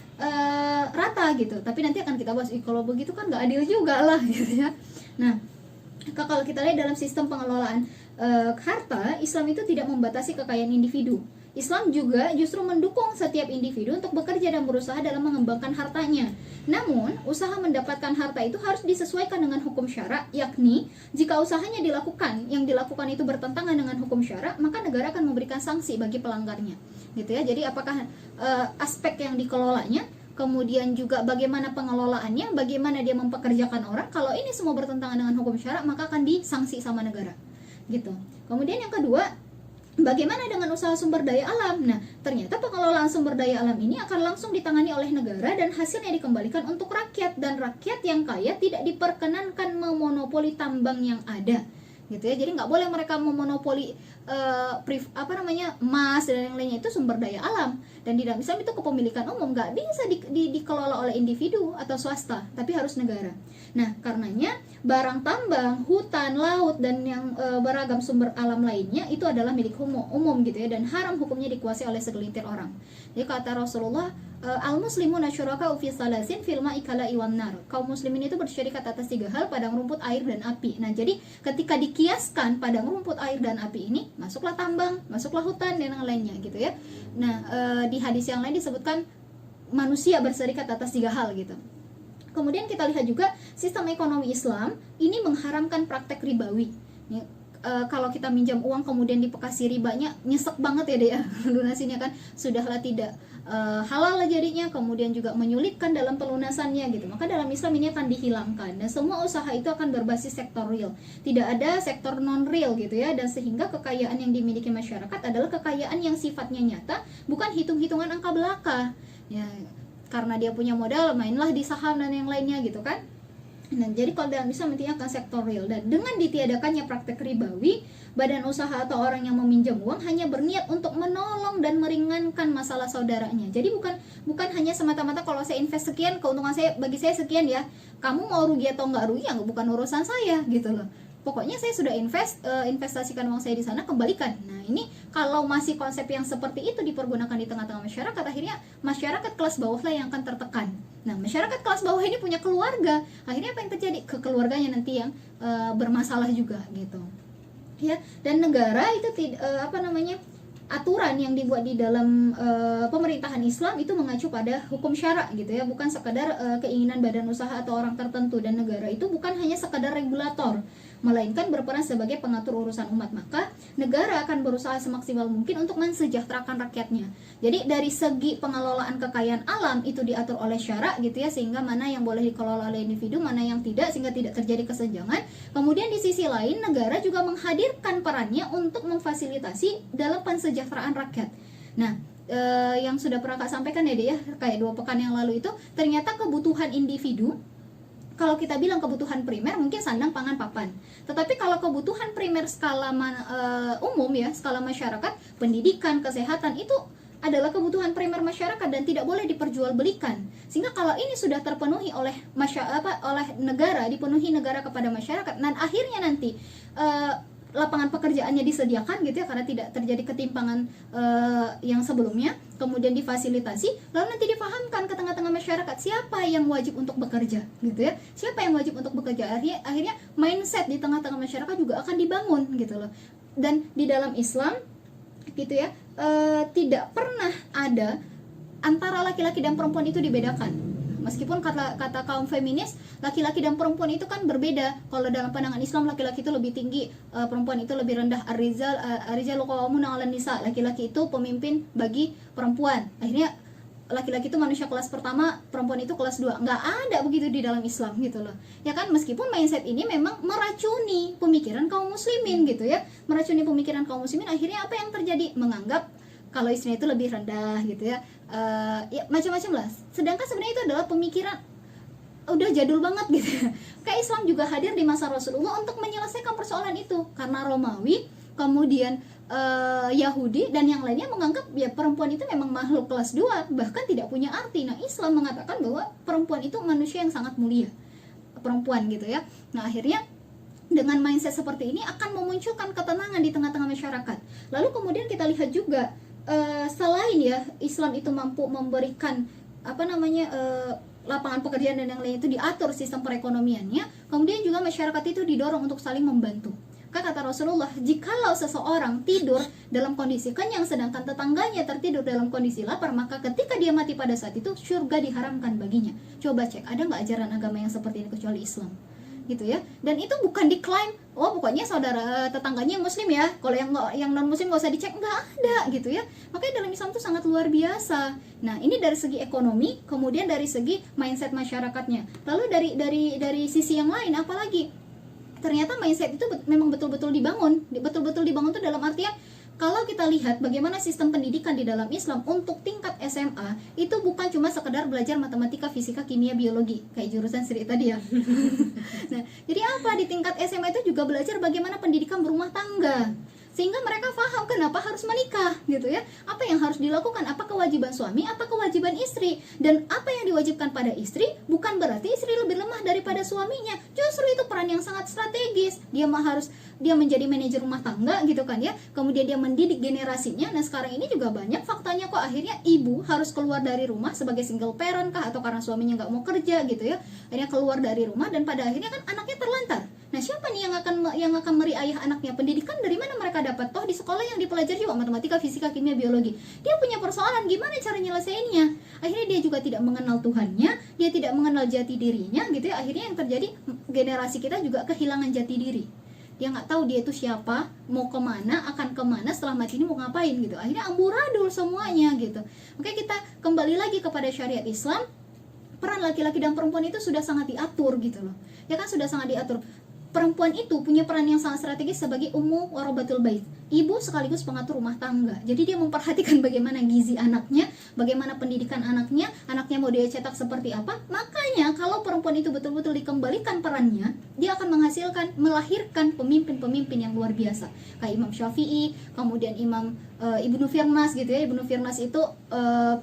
[SPEAKER 2] rata gitu. Tapi nanti akan kita bahas, kalau begitu kan nggak adil juga lah gitu ya. Nah, kalau kita lihat dalam sistem pengelolaan harta, Islam itu tidak membatasi kekayaan individu. Islam juga justru mendukung setiap individu untuk bekerja dan berusaha dalam mengembangkan hartanya. Namun, usaha mendapatkan harta itu harus disesuaikan dengan hukum syara, yakni jika usahanya yang dilakukan itu bertentangan dengan hukum syara, maka negara akan memberikan sanksi bagi pelanggarnya. Gitu ya. Jadi apakah aspek yang dikelolanya, kemudian juga bagaimana pengelolaannya, bagaimana dia mempekerjakan orang, kalau ini semua bertentangan dengan hukum syara, maka akan disanksi sama negara. Gitu. Kemudian yang kedua, bagaimana dengan usaha sumber daya alam? Nah, ternyata pengelolaan sumber daya alam ini akan langsung ditangani oleh negara dan hasilnya dikembalikan untuk rakyat, dan rakyat yang kaya tidak diperkenankan memonopoli tambang yang ada. Gitu ya. Jadi nggak boleh mereka memonopoli emas dan yang lainnya, itu sumber daya alam. Dan di dalam Islam itu kepemilikan umum, nggak bisa dikelola oleh individu atau swasta, tapi harus negara. Nah, karenanya barang tambang, hutan, laut, dan yang beragam sumber alam lainnya itu adalah milik umum gitu ya, dan haram hukumnya dikuasai oleh segelintir orang. Jadi kata Rasulullah, al-muslimuna syuraka'u fi salasin fil ma'i kala'i wan nar. Kaum muslimin itu bersyarikat atas 3 hal, padang rumput, air, dan api. Nah, jadi ketika dikiaskan padang rumput, air, dan api ini, masuklah tambang, masuklah hutan, dan yang lainnya gitu ya. Nah, di hadis yang lain disebutkan manusia berserikat atas 3 hal gitu. Kemudian kita lihat juga sistem ekonomi Islam ini mengharamkan praktek ribawi. Ya, kalau kita minjam uang kemudian dipekasi ribanya, nyesek banget ya deh ya lunasinya kan, sudahlah tidak halal jadinya, kemudian juga menyulitkan dalam pelunasannya gitu. Maka dalam Islam ini akan dihilangkan dan semua usaha itu akan berbasis sektor real, tidak ada sektor non real gitu ya. Dan sehingga kekayaan yang dimiliki masyarakat adalah kekayaan yang sifatnya nyata, bukan hitung-hitungan angka belaka ya. Karena dia punya modal, mainlah di saham dan yang lainnya gitu kan. Nah, jadi kalau dalam Islam intinya akan sektor real, dan dengan ditiadakannya praktek ribawi, badan usaha atau orang yang meminjam uang hanya berniat untuk menolong dan meringankan masalah saudaranya. Jadi bukan hanya semata-mata kalau saya invest sekian, keuntungan saya bagi saya sekian ya. Kamu mau rugi atau nggak rugi ya bukan urusan saya gitu loh. Pokoknya saya sudah investasikan uang saya di sana, kembalikan. Nah, ini kalau masih konsep yang seperti itu dipergunakan di tengah-tengah masyarakat, akhirnya masyarakat kelas bawah lah yang akan tertekan. Nah, masyarakat kelas bawah ini punya keluarga, akhirnya apa yang terjadi? Ke keluarganya nanti yang bermasalah juga gitu. Ya, dan negara itu aturan yang dibuat di dalam pemerintahan Islam itu mengacu pada hukum syara gitu ya, bukan sekadar keinginan badan usaha atau orang tertentu. Dan negara itu bukan hanya sekadar regulator, melainkan berperan sebagai pengatur urusan umat. Maka negara akan berusaha semaksimal mungkin untuk mensejahterakan rakyatnya. Jadi dari segi pengelolaan kekayaan alam itu diatur oleh syara gitu ya, sehingga mana yang boleh dikelola oleh individu, mana yang tidak, sehingga tidak terjadi kesenjangan. Kemudian di sisi lain negara juga menghadirkan perannya untuk memfasilitasi dalam pensejahteraan rakyat. Nah, yang sudah pernah Kak sampaikan ya deh ya, kayak 2 pekan yang lalu itu, ternyata kebutuhan individu, kalau kita bilang kebutuhan primer mungkin sandang, pangan, papan. Tetapi kalau kebutuhan primer skala umum ya, skala masyarakat, pendidikan, kesehatan, itu adalah kebutuhan primer masyarakat dan tidak boleh diperjualbelikan. Sehingga kalau ini sudah terpenuhi oleh oleh negara, dipenuhi negara kepada masyarakat, dan akhirnya nanti lapangan pekerjaannya disediakan gitu ya, karena tidak terjadi ketimpangan yang sebelumnya, kemudian difasilitasi, lalu nanti dipahamkan ke tengah-tengah masyarakat siapa yang wajib untuk bekerja gitu ya, siapa yang wajib untuk bekerja. Akhirnya mindset di tengah-tengah masyarakat juga akan dibangun gitu loh. Dan di dalam Islam gitu ya, tidak pernah ada antara laki-laki dan perempuan itu dibedakan. Meskipun kata kaum feminis, laki-laki dan perempuan itu kan berbeda. Kalau dalam pandangan Islam, laki-laki itu lebih tinggi, perempuan itu lebih rendah. Ar-rijalu qawwamuna 'alan nisa. Laki-laki itu pemimpin bagi perempuan. Akhirnya laki-laki itu manusia kelas pertama, perempuan itu kelas 2. Nggak ada begitu di dalam Islam gitu loh. Ya kan, meskipun mindset ini memang meracuni pemikiran kaum muslimin gitu ya. Meracuni pemikiran kaum muslimin, akhirnya apa yang terjadi? Menganggap kalau istrinya itu lebih rendah gitu ya, ya macam-macam lah. Sedangkan sebenarnya itu adalah pemikiran udah jadul banget gitu. Kayak Islam juga hadir di masa Rasulullah untuk menyelesaikan persoalan itu, karena Romawi, kemudian Yahudi dan yang lainnya menganggap ya perempuan itu memang makhluk kelas 2, bahkan tidak punya arti. Nah, Islam mengatakan bahwa perempuan itu manusia yang sangat mulia, perempuan gitu ya. Nah, akhirnya dengan mindset seperti ini akan memunculkan ketenangan di tengah-tengah masyarakat. Lalu kemudian kita lihat juga, selain ya Islam itu mampu memberikan lapangan pekerjaan dan yang lain itu diatur sistem perekonomiannya, kemudian juga masyarakat itu didorong untuk saling membantu. Kata Rasulullah, jikalau seseorang tidur dalam kondisi kenyang sedangkan tetangganya tertidur dalam kondisi lapar, maka ketika dia mati pada saat itu surga diharamkan baginya. Coba cek, ada nggak ajaran agama yang seperti ini kecuali Islam gitu ya. Dan itu bukan diklaim, oh pokoknya saudara tetangganya yang muslim ya, kalau yang non muslim nggak usah dicek, nggak ada gitu ya. Makanya dalam Islam itu sangat luar biasa. Nah, ini dari segi ekonomi, kemudian dari segi mindset masyarakatnya. Lalu dari sisi yang lain, apalagi ternyata mindset itu memang betul-betul dibangun itu dalam artian, kalau kita lihat bagaimana sistem pendidikan di dalam Islam untuk tingkat SMA, itu bukan cuma sekedar belajar matematika, fisika, kimia, biologi kayak jurusan Sri tadi ya. Nah, jadi apa, di tingkat SMA itu juga belajar bagaimana pendidikan berumah tangga, sehingga mereka paham kenapa harus menikah gitu ya, apa yang harus dilakukan, apa kewajiban suami, apa kewajiban istri, dan apa yang diwajibkan pada istri bukan berarti istri lebih lemah daripada suaminya, justru itu peran yang sangat strategis. Dia menjadi manajer rumah tangga gitu kan ya, kemudian dia mendidik generasinya. Nah sekarang ini juga banyak faktanya kok, akhirnya ibu harus keluar dari rumah sebagai single parent kah, atau karena suaminya nggak mau kerja gitu ya, akhirnya keluar dari rumah, dan pada akhirnya kan anaknya terlantar. Nah siapa nih yang akan meriayah anaknya? Pendidikan dari mana mereka dapat? Toh di sekolah yang dipelajari juga matematika, fisika, kimia, biologi. Dia punya persoalan gimana cara nyelesainnya. Akhirnya dia juga tidak mengenal Tuhannya, dia tidak mengenal jati dirinya gitu ya. Akhirnya yang terjadi, generasi kita juga kehilangan jati diri. Dia nggak tahu dia itu siapa, mau kemana, akan kemana, setelah mati ini mau ngapain gitu. Akhirnya amburadul semuanya gitu. Oke, kita kembali lagi kepada syariat Islam. Peran laki-laki dan perempuan itu sudah sangat diatur gitu loh. Ya kan, sudah sangat diatur. Perempuan itu punya peran yang sangat strategis sebagai ummu warabatul bait, ibu sekaligus pengatur rumah tangga. Jadi dia memperhatikan bagaimana gizi anaknya, bagaimana pendidikan anaknya mau dia cetak seperti apa. Makanya kalau perempuan itu betul-betul dikembalikan perannya, dia akan melahirkan pemimpin-pemimpin yang luar biasa. Kayak Imam Syafi'i, kemudian Imam Ibnu Firnas gitu ya. Ibnu Firnas itu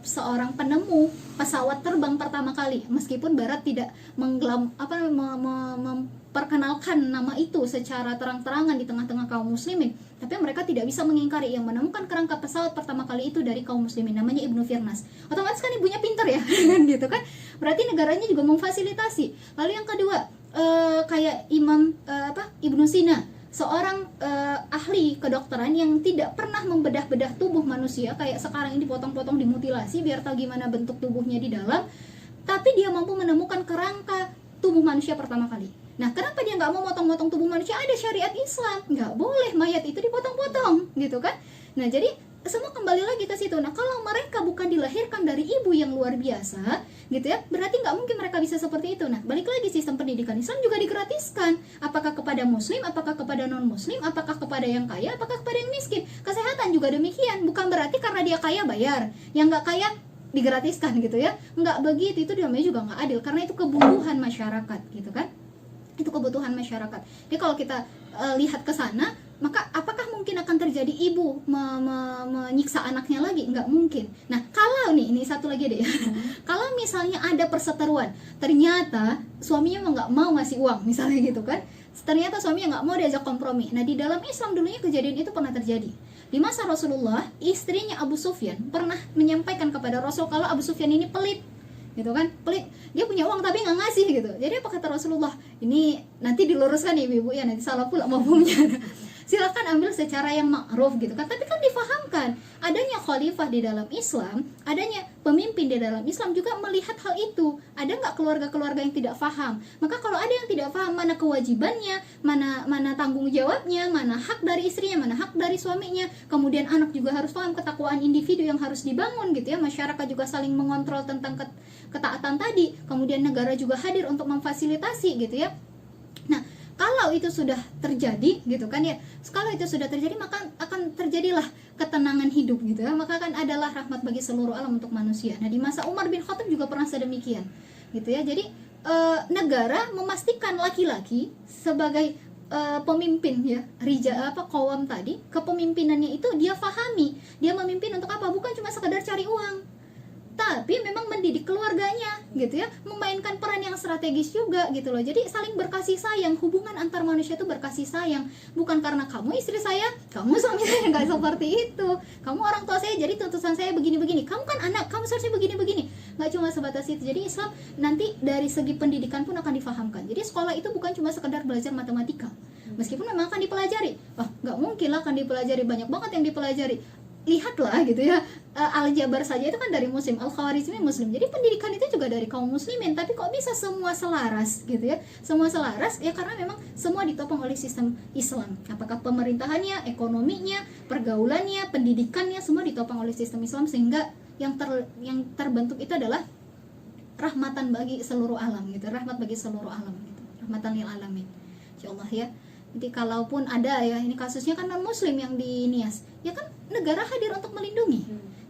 [SPEAKER 2] seorang penemu pesawat terbang pertama kali, meskipun Barat tidak memperkenalkan nama itu secara terang-terangan di tengah-tengah kaum muslimin, tapi mereka tidak bisa mengingkari yang menemukan kerangka pesawat pertama kali itu dari kaum muslimin, namanya Ibnu Firnas. Otomatis kan ibunya pintar ya gitu kan, berarti negaranya juga memfasilitasi. Lalu yang kedua, kayak Imam Ibnu Sina, seorang ahli kedokteran yang tidak pernah membedah-bedah tubuh manusia kayak sekarang ini, potong-potong, dimutilasi biar tahu gimana bentuk tubuhnya di dalam, tapi dia mampu menemukan kerangka tubuh manusia pertama kali. Nah, kenapa dia nggak mau motong-motong tubuh manusia? Ada syariat Islam, nggak boleh mayat itu dipotong-potong, gitu kan? Nah, jadi semua kembali lagi ke situ. Nah, kalau mereka bukan dilahirkan dari ibu yang luar biasa, gitu ya, berarti nggak mungkin mereka bisa seperti itu. Nah, balik lagi, sistem pendidikan Islam juga digratiskan. Apakah kepada muslim, apakah kepada non muslim, apakah kepada yang kaya, apakah kepada yang miskin. Kesehatan juga demikian. Bukan berarti karena dia kaya bayar, yang nggak kaya digratiskan gitu ya. Nggak begitu, itu namanya juga nggak adil, karena itu kebutuhan masyarakat gitu kan. Itu kebutuhan masyarakat. Jadi kalau kita lihat ke sana, maka apakah mungkin akan terjadi ibu menyiksa anaknya lagi? Nggak mungkin. Nah, kalau ini satu lagi deh ya. Kalau misalnya ada perseteruan, ternyata suaminya nggak mau ngasih uang misalnya gitu kan, ternyata suaminya nggak mau diajak kompromi. Nah, di dalam Islam dulunya kejadian itu pernah terjadi. Di masa Rasulullah, istrinya Abu Sufyan pernah menyampaikan kepada Rasul kalau Abu Sufyan ini pelit gitu kan, pelit, dia punya uang tapi nggak ngasih gitu. Jadi apa kata Rasulullah? Ini nanti diluruskan ya ibu ya, nanti salah pula mafhumnya. Silahkan ambil secara yang ma'ruf gitu kan, tapi kan difahamkan adanya khalifah di dalam Islam, adanya pemimpin di dalam Islam juga melihat hal itu. Ada nggak keluarga-keluarga yang tidak paham? Maka kalau ada yang tidak paham mana kewajibannya, mana tanggung jawabnya, mana hak dari istrinya, mana hak dari suaminya, kemudian anak juga harus paham ketakwaan individu yang harus dibangun gitu ya, masyarakat juga saling mengontrol tentang ketaatan tadi, kemudian negara juga hadir untuk memfasilitasi gitu ya. Nah, kalau itu sudah terjadi gitu kan ya, kalau itu sudah terjadi maka akan terjadilah ketenangan hidup gitu ya, maka akan adalah rahmat bagi seluruh alam untuk manusia. Nah, di masa Umar bin Khattab juga pernah sedemikian gitu ya. Jadi negara memastikan laki-laki sebagai pemimpin ya, qawam tadi, kepemimpinannya itu dia fahami, dia memimpin untuk apa? Bukan cuma sekedar cari uang, tapi memang mendidik keluarganya gitu ya, memainkan peran yang strategis juga gitu loh. Jadi saling berkasih sayang, hubungan antar manusia itu berkasih sayang, bukan karena kamu istri saya, kamu suami saya, nggak seperti itu. Kamu orang tua saya, jadi tuntutan saya begini-begini, kamu kan anak, kamu seharusnya begini-begini. Nggak cuma sebatas itu. Jadi Islam nanti dari segi pendidikan pun akan difahamkan. Jadi sekolah itu bukan cuma sekedar belajar matematika, meskipun memang akan dipelajari. Nggak mungkin lah akan dipelajari, banyak banget yang dipelajari. Lihatlah gitu ya, aljabar saja itu kan dari muslim, al-Khawarizmi muslim. Jadi pendidikan itu juga dari kaum muslimin, tapi kok bisa semua selaras gitu ya? Semua selaras ya karena memang semua ditopang oleh sistem Islam. Apakah pemerintahannya, ekonominya, pergaulannya, pendidikannya, semua ditopang oleh sistem Islam, sehingga yang terbentuk itu adalah rahmatan bagi seluruh alam gitu, rahmat bagi seluruh alam gitu, rahmatan lil alamin. Insyaallah ya. Jadi kalaupun ada ya, ini kasusnya kan non muslim yang dinias, ya kan negara hadir untuk melindungi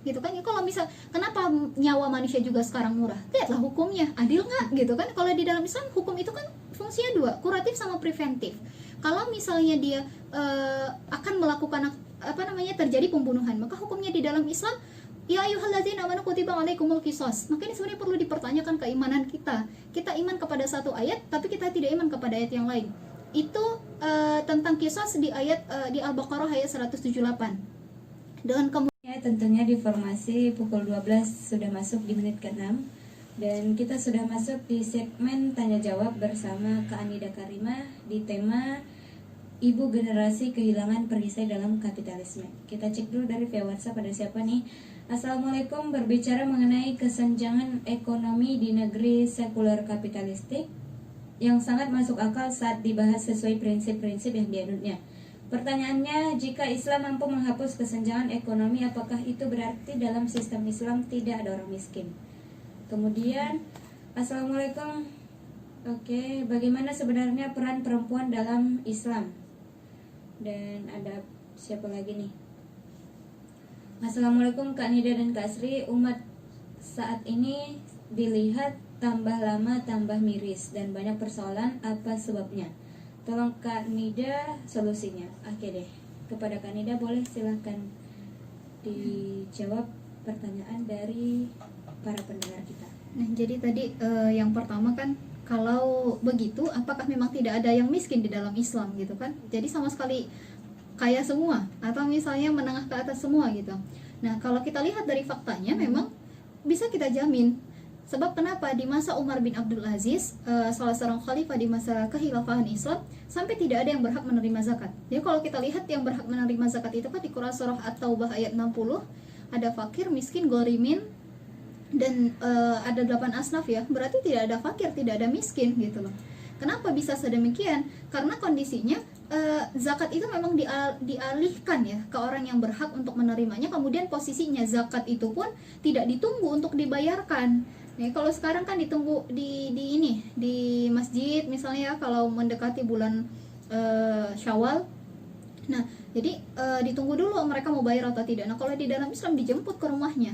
[SPEAKER 2] gitu kan ya. Kalau misal kenapa nyawa manusia juga sekarang murah, lihatlah hukumnya adil nggak gitu kan. Kalau di dalam Islam hukum itu kan fungsinya dua, kuratif sama preventif. Kalau misalnya dia akan melakukan terjadi pembunuhan, maka hukumnya di dalam Islam, ya ayyuhalladzina amanu kutiba alaikumul qisas. Maka ini sebenarnya perlu dipertanyakan keimanan kita. Kita iman kepada satu ayat, tapi kita tidak iman kepada ayat yang lain. Itu tentang qisas di ayat di Al-Baqarah ayat 178. Dan kemudian
[SPEAKER 1] tentunya di formasi pukul 12 sudah masuk di menit ke-6, dan kita sudah masuk di segmen tanya jawab bersama Kak Anida Karimah di tema Ibu Generasi Kehilangan Perisai dalam Kapitalisme. Kita cek dulu dari via WhatsApp ada siapa nih. Assalamualaikum, berbicara mengenai kesenjangan ekonomi di negeri sekuler kapitalistik yang sangat masuk akal saat dibahas sesuai prinsip-prinsip yang dianutnya. Pertanyaannya, jika Islam mampu menghapus kesenjangan ekonomi, apakah itu berarti dalam sistem Islam tidak ada orang miskin? Kemudian, Assalamualaikum. Oke, bagaimana sebenarnya peran perempuan dalam Islam? Dan ada siapa lagi nih? Assalamualaikum Kak Nida dan Kak Sri. Umat saat ini dilihat tambah lama tambah miris dan banyak persoalan, apa sebabnya? Tolong Kak Nida solusinya. Oke deh, kepada Kak Nida boleh silahkan dijawab pertanyaan dari para pendengar kita.
[SPEAKER 2] Nah, jadi tadi yang pertama kan, kalau begitu apakah memang tidak ada yang miskin di dalam Islam gitu kan? Jadi sama sekali kaya semua atau misalnya menengah ke atas semua gitu. Nah, kalau kita lihat dari faktanya memang bisa kita jamin. Sebab kenapa di masa Umar bin Abdul Aziz, salah seorang khalifah di masa kekhilafahan Islam, sampai tidak ada yang berhak menerima zakat. Jadi kalau kita lihat yang berhak menerima zakat itu kan di Quran surah At-Taubah ayat 60, ada fakir, miskin, ghorimin, dan ada 8 asnaf ya. Berarti tidak ada fakir, tidak ada miskin gitu loh. Kenapa bisa sedemikian? Karena kondisinya zakat itu memang dialihkan ya ke orang yang berhak untuk menerimanya. Kemudian posisinya zakat itu pun tidak ditunggu untuk dibayarkan. Nih, kalau sekarang kan ditunggu di masjid misalnya kalau mendekati bulan Syawal. Nah, jadi ditunggu dulu mereka mau bayar atau tidak. Nah, kalau di dalam Islam dijemput ke rumahnya.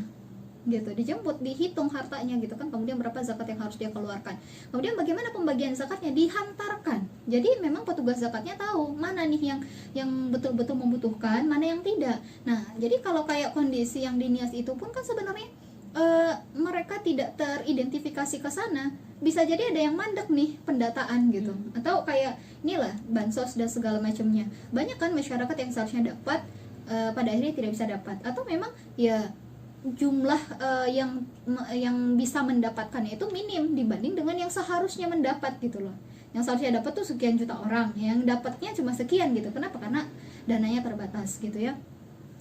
[SPEAKER 2] Gitu, dijemput, dihitung hartanya gitu kan, kemudian berapa zakat yang harus dia keluarkan. Kemudian bagaimana pembagian zakatnya? Dihantarkan. Jadi memang petugas zakatnya tahu mana nih yang betul-betul membutuhkan, mana yang tidak. Nah, jadi kalau kayak kondisi yang di Nias itu pun kan sebenarnya mereka tidak teridentifikasi ke sana. Bisa jadi ada yang mandek nih pendataan gitu. Atau kayak inilah bansos dan segala macamnya. Banyak kan masyarakat yang seharusnya dapat pada akhirnya tidak bisa dapat, atau memang ya jumlah yang bisa mendapatkannya itu minim dibanding dengan yang seharusnya mendapat gitu loh. Yang seharusnya dapat tuh sekian juta orang, yang dapatnya cuma sekian gitu. Kenapa? Karena dananya terbatas gitu ya.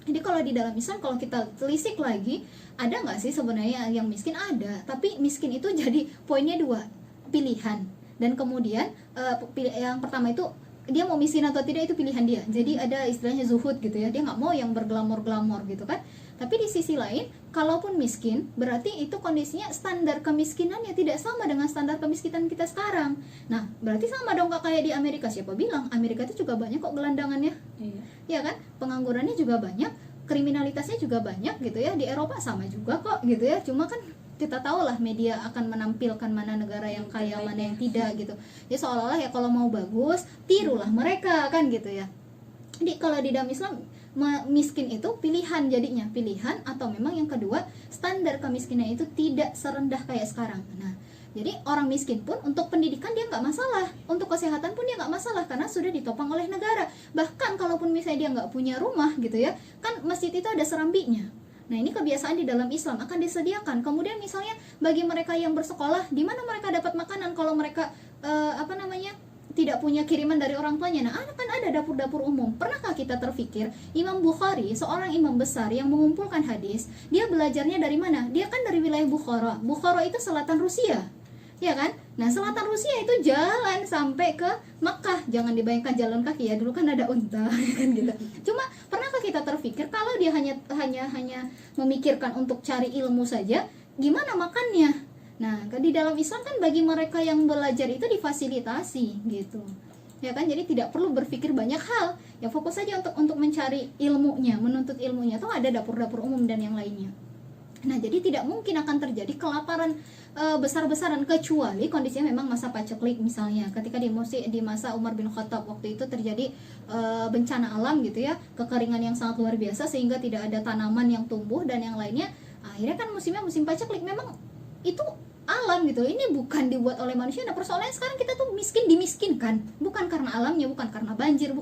[SPEAKER 2] Jadi kalau di dalam Islam, kalau kita telisik lagi, ada nggak sih sebenarnya yang miskin? Ada, tapi miskin itu jadi poinnya dua, pilihan. Dan kemudian yang pertama itu dia mau miskin atau tidak itu pilihan dia. Jadi ada istilahnya zuhud gitu ya, dia nggak mau yang berglamor-glamor gitu kan. Tapi di sisi lain, kalaupun miskin, berarti itu kondisinya standar kemiskinannya tidak sama dengan standar kemiskinan kita sekarang. Nah, berarti sama dong kayak di Amerika. Siapa bilang? Amerika itu juga banyak kok gelandangannya. Iya kan? Penganggurannya juga banyak, kriminalitasnya juga banyak gitu ya. Di Eropa sama juga kok gitu ya. Cuma kan kita tahu lah media akan menampilkan mana negara yang kaya, mana yang tidak gitu. Ya seolah-olah ya kalau mau bagus, tirulah mereka kan gitu ya. Jadi kalau di dalam Islam, miskin itu pilihan, jadinya pilihan, atau memang yang kedua standar kemiskinan itu tidak serendah kayak sekarang. Nah, jadi orang miskin pun untuk pendidikan dia nggak masalah, untuk kesehatan pun dia nggak masalah karena sudah ditopang oleh negara. Bahkan kalaupun misalnya dia nggak punya rumah gitu ya, kan masjid itu ada serambinya. Nah, ini kebiasaan di dalam Islam akan disediakan. Kemudian misalnya bagi mereka yang bersekolah, di mana mereka dapat makanan kalau mereka tidak punya kiriman dari orang tuanya? Nah, kan ada dapur-dapur umum. Pernahkah kita terfikir Imam Bukhari, seorang imam besar yang mengumpulkan hadis, dia belajarnya dari mana? Dia kan dari wilayah Bukhara. Bukhara itu selatan Rusia, ya kan? Nah, selatan Rusia itu jalan sampai ke Makkah. Jangan dibayangkan jalan kaki ya, dulu kan ada unta kan gitu. Cuma pernahkah kita terfikir kalau dia hanya memikirkan untuk cari ilmu saja, gimana makannya? Nah, di dalam Islam kan bagi mereka yang belajar itu difasilitasi gitu. Ya kan? Jadi tidak perlu berpikir banyak hal. Ya fokus saja untuk mencari ilmunya, menuntut ilmunya. Atau ada dapur-dapur umum dan yang lainnya. Nah, jadi tidak mungkin akan terjadi kelaparan besar-besaran, kecuali kondisinya memang masa paceklik. Misalnya ketika di masa Umar bin Khattab, waktu itu terjadi bencana alam gitu ya, kekeringan yang sangat luar biasa sehingga tidak ada tanaman yang tumbuh dan yang lainnya. Akhirnya kan musimnya musim paceklik, memang itu alam gitu, ini bukan dibuat oleh manusia. Nah persoalannya sekarang kita tuh dimiskinkan, bukan karena alamnya, bukan karena banjir,